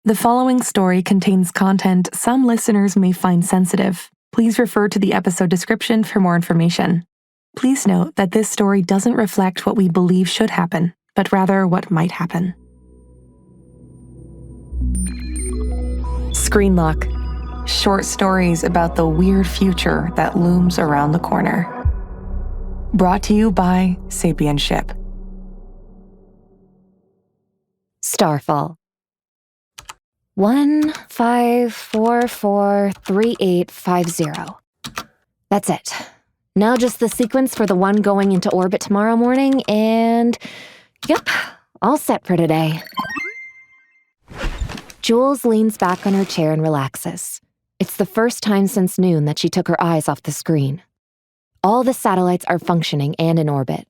The following story contains content some listeners may find sensitive. Please refer to the episode description for more information. Please note that this story doesn't reflect what we believe should happen, but rather what might happen. Screen Lock. Short stories about the weird future that looms around the corner. Brought to you by Sapienship. Starfall. 15443850. That's it. Now just the sequence for the one going into orbit tomorrow morning, and yep, all set for today. Jules leans back on her chair and relaxes. It's the first time since noon that she took her eyes off the screen. All the satellites are functioning and in orbit.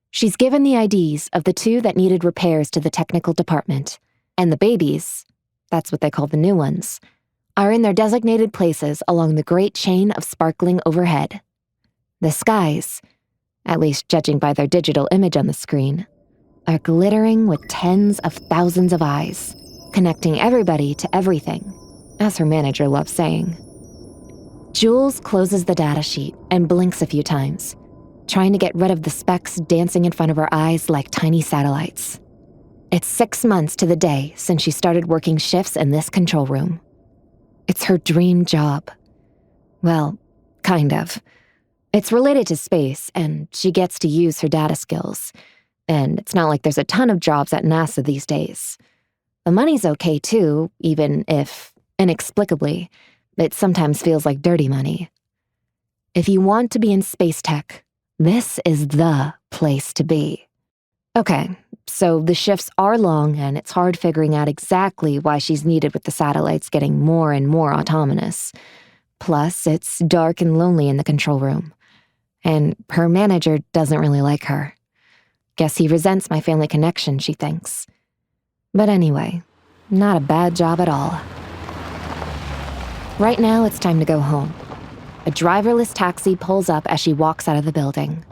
She's given the IDs of the two that needed repairs to the technical department, and the babies, that's what they call the new ones, are in their designated places along the great chain of sparkling overhead. The skies, at least judging by their digital image on the screen, are glittering with tens of thousands of eyes, connecting everybody to everything, as her manager loves saying. Jules closes the data sheet and blinks a few times, trying to get rid of the specks dancing in front of her eyes like tiny satellites. It's 6 months to the day since she started working shifts in this control room. It's her dream job. Well, kind of. It's related to space, and she gets to use her data skills. And it's not like there's a ton of jobs at NASA these days. The money's okay too, even if, inexplicably, it sometimes feels like dirty money. If you want to be in space tech, this is the place to be. Okay, so the shifts are long, and it's hard figuring out exactly why she's needed with the satellites getting more and more autonomous. Plus, it's dark and lonely in the control room. And her manager doesn't really like her. Guess he resents my family connection, she thinks. But anyway, not a bad job at all. Right now, it's time to go home. A driverless taxi pulls up as she walks out of the building.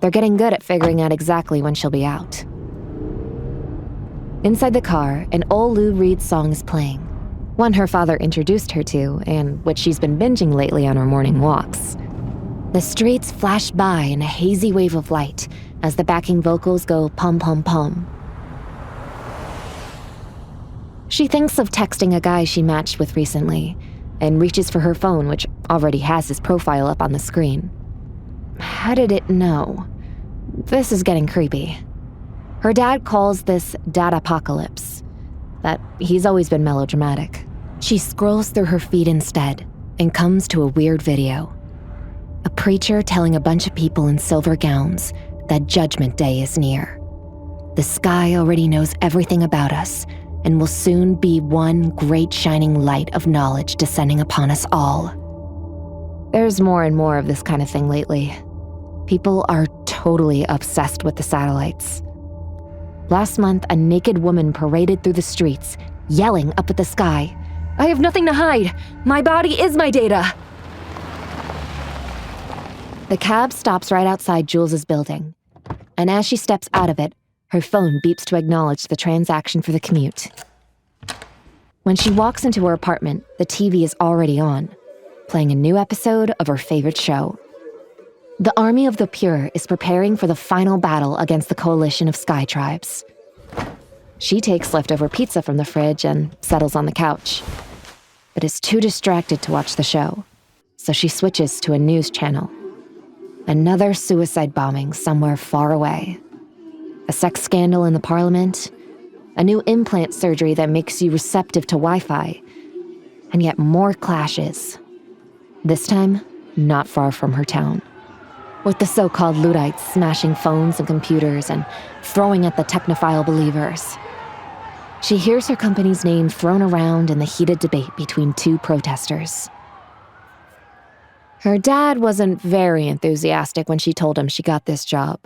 They're getting good at figuring out exactly when she'll be out. Inside the car, an old Lou Reed song is playing, one her father introduced her to and which she's been binging lately on her morning walks. The streets flash by in a hazy wave of light as the backing vocals go pum-pum-pum. She thinks of texting a guy she matched with recently and reaches for her phone, which already has his profile up on the screen. How did it know? This is getting creepy. Her dad calls this datapocalypse, but he's always been melodramatic. She scrolls through her feed instead and comes to a weird video. A preacher telling a bunch of people in silver gowns that Judgment Day is near. The sky already knows everything about us and will soon be one great shining light of knowledge descending upon us all. There's more and more of this kind of thing lately. People are totally obsessed with the satellites. Last month, a naked woman paraded through the streets, yelling up at the sky, "I have nothing to hide! My body is my data!" The cab stops right outside Jules's building, and as she steps out of it, her phone beeps to acknowledge the transaction for the commute. When she walks into her apartment, the TV is already on, playing a new episode of her favorite show. The Army of the Pure is preparing for the final battle against the coalition of sky tribes. She takes leftover pizza from the fridge and settles on the couch, but is too distracted to watch the show, so she switches to a news channel. Another suicide bombing somewhere far away. A sex scandal in the parliament, a new implant surgery that makes you receptive to Wi-Fi, and yet more clashes. This time, not far from her town, with the so-called Luddites smashing phones and computers and throwing at the technophile believers. She hears her company's name thrown around in the heated debate between two protesters. Her dad wasn't very enthusiastic when she told him she got this job,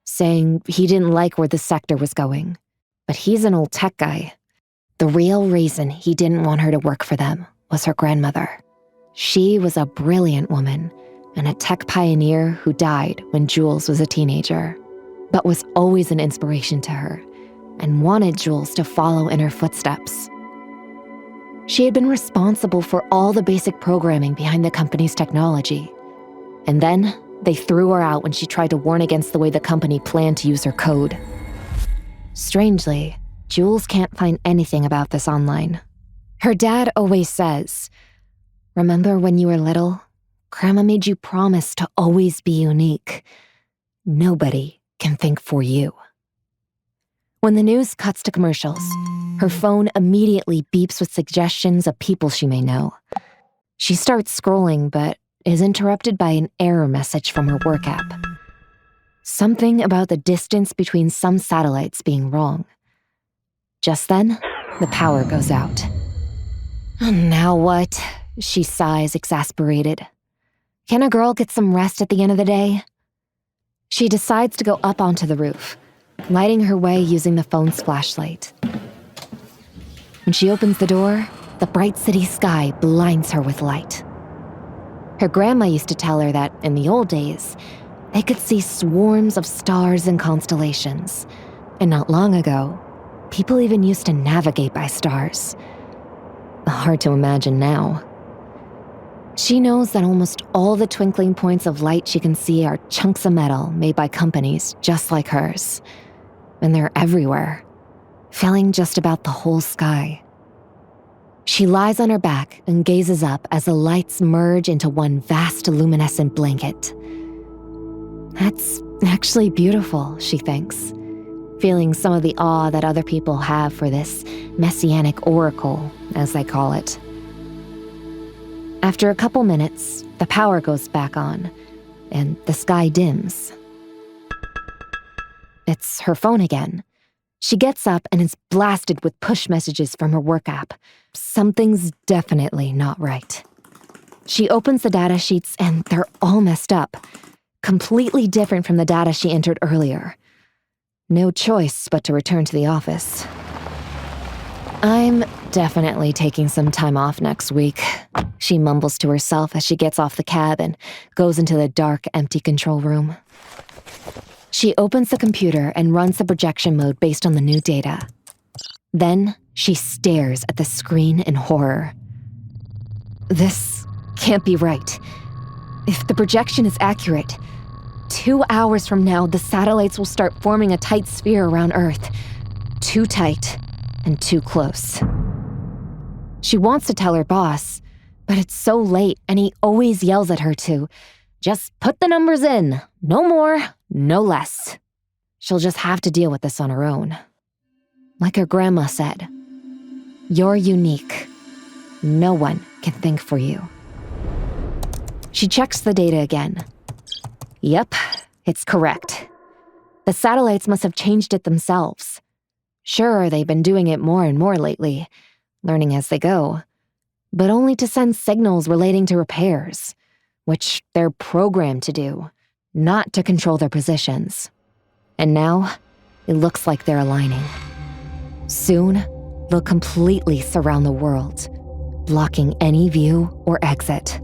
saying he didn't like where the sector was going. But he's an old tech guy. The real reason he didn't want her to work for them was her grandmother. She was a brilliant woman and a tech pioneer who died when Jules was a teenager, but was always an inspiration to her and wanted Jules to follow in her footsteps, She had been responsible for all the basic programming behind the company's technology. And then they threw her out when she tried to warn against the way the company planned to use her code. Strangely, Jules can't find anything about this online. Her dad always says, "Remember when you were little? Grandma made you promise to always be unique. Nobody can think for you." When the news cuts to commercials, her phone immediately beeps with suggestions of people she may know. She starts scrolling, but is interrupted by an error message from her work app. Something about the distance between some satellites being wrong. Just then, the power goes out. "Now what?" she sighs, exasperated. Can a girl get some rest at the end of the day? She decides to go up onto the roof, lighting her way using the phone's flashlight. When she opens the door, the bright city sky blinds her with light. Her grandma used to tell her that in the old days, they could see swarms of stars and constellations. And not long ago, people even used to navigate by stars. Hard to imagine now. She knows that almost all the twinkling points of light she can see are chunks of metal made by companies just like hers. And they're everywhere, filling just about the whole sky. She lies on her back and gazes up as the lights merge into one vast luminescent blanket. That's actually beautiful, she thinks, feeling some of the awe that other people have for this messianic oracle, as they call it. After a couple minutes, the power goes back on, and the sky dims. It's her phone again. She gets up and is blasted with push messages from her work app. Something's definitely not right. She opens the data sheets and they're all messed up, completely different from the data she entered earlier. No choice but to return to the office. "I'm definitely taking some time off next week," she mumbles to herself as she gets off the cab and goes into the dark, empty control room. She opens the computer and runs the projection mode based on the new data. Then she stares at the screen in horror. This can't be right. If the projection is accurate, 2 hours from now, the satellites will start forming a tight sphere around Earth. Too tight and too close. She wants to tell her boss, but it's so late and he always yells at her to just put the numbers in. No more, no less. She'll just have to deal with this on her own. Like her grandma said, "You're unique. No one can think for you." She checks the data again. Yep, it's correct. The satellites must have changed it themselves. Sure, they've been doing it more and more lately, learning as they go, but only to send signals relating to repairs, which they're programmed to do, not to control their positions. And now, it looks like they're aligning. Soon, they'll completely surround the world, blocking any view or exit.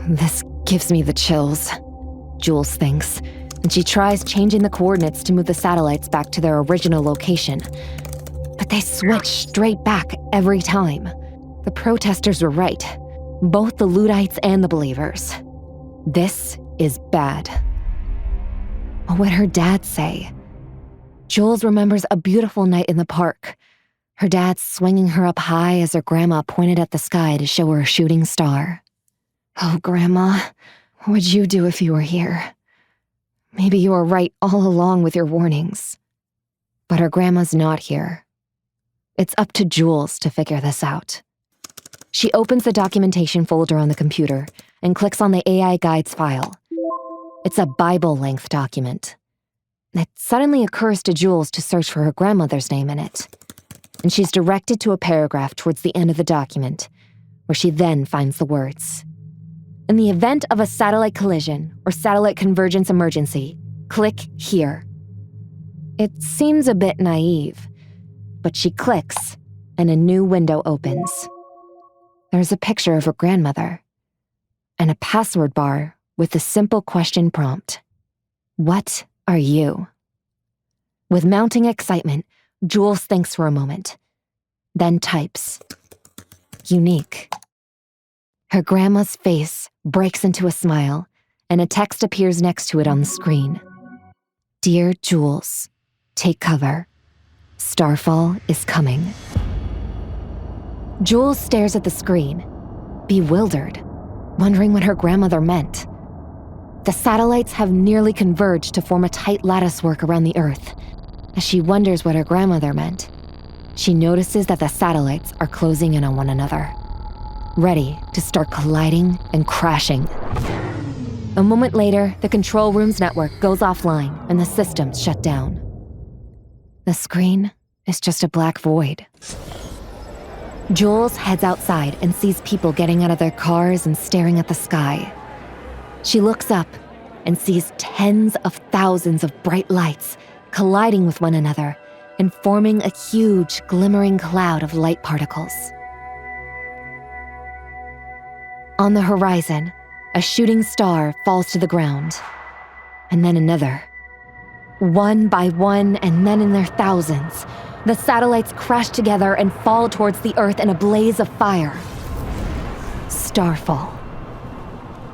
This gives me the chills, Jules thinks, and she tries changing the coordinates to move the satellites back to their original location. But they switch straight back every time. The protesters were right, both the Luddites and the Believers. This is bad. What would her dad say? Jules remembers a beautiful night in the park. Her dad swinging her up high as her grandma pointed at the sky to show her a shooting star. "Oh, Grandma, what would you do if you were here? Maybe you were right all along with your warnings." But her grandma's not here. It's up to Jules to figure this out. She opens the documentation folder on the computer and clicks on the AI Guides file. It's a Bible-length document. It suddenly occurs to Jules to search for her grandmother's name in it, and she's directed to a paragraph towards the end of the document, where she then finds the words. "In the event of a satellite collision or satellite convergence emergency, click here." It seems a bit naive, but she clicks, and a new window opens. There's a picture of her grandmother, and a password bar with the simple question prompt, "What are you?" With mounting excitement, Jules thinks for a moment, then types, unique. Her grandma's face breaks into a smile, and a text appears next to it on the screen. Dear Jules, take cover. Starfall is coming. Jules stares at the screen, bewildered, wondering what her grandmother meant. The satellites have nearly converged to form a tight latticework around the Earth. As she wonders what her grandmother meant, she notices that the satellites are closing in on one another, ready to start colliding and crashing. A moment later, the control room's network goes offline and the systems shut down. The screen is just a black void. Jules heads outside and sees people getting out of their cars and staring at the sky. She looks up and sees tens of thousands of bright lights colliding with one another and forming a huge, glimmering cloud of light particles. On the horizon, a shooting star falls to the ground, and then another. One by one, and then in their thousands, the satellites crash together and fall towards the Earth in a blaze of fire. Starfall.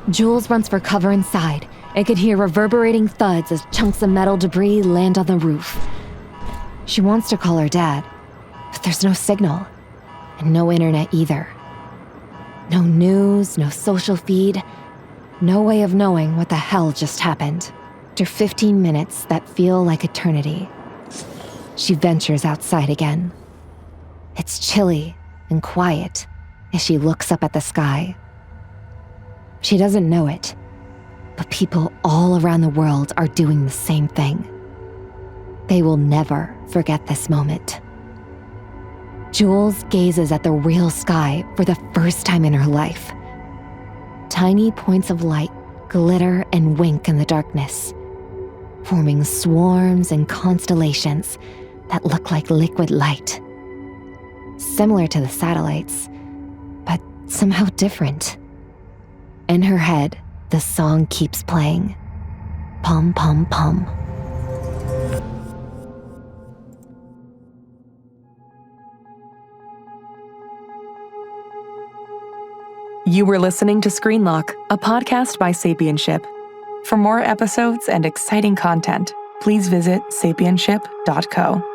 Jules runs for cover inside and can hear reverberating thuds as chunks of metal debris land on the roof. She wants to call her dad, but there's no signal, and no internet either. No news, no social feed, no way of knowing what the hell just happened. After 15 minutes that feel like eternity, she ventures outside again. It's chilly and quiet as she looks up at the sky. She doesn't know it, but people all around the world are doing the same thing. They will never forget this moment. Jules gazes at the real sky for the first time in her life. Tiny points of light glitter and wink in the darkness, forming swarms and constellations that look like liquid light. Similar to the satellites, but somehow different. In her head, the song keeps playing. Pum, pum, pum. You were listening to Screenlock, a podcast by Sapienship. For more episodes and exciting content, please visit sapienship.co.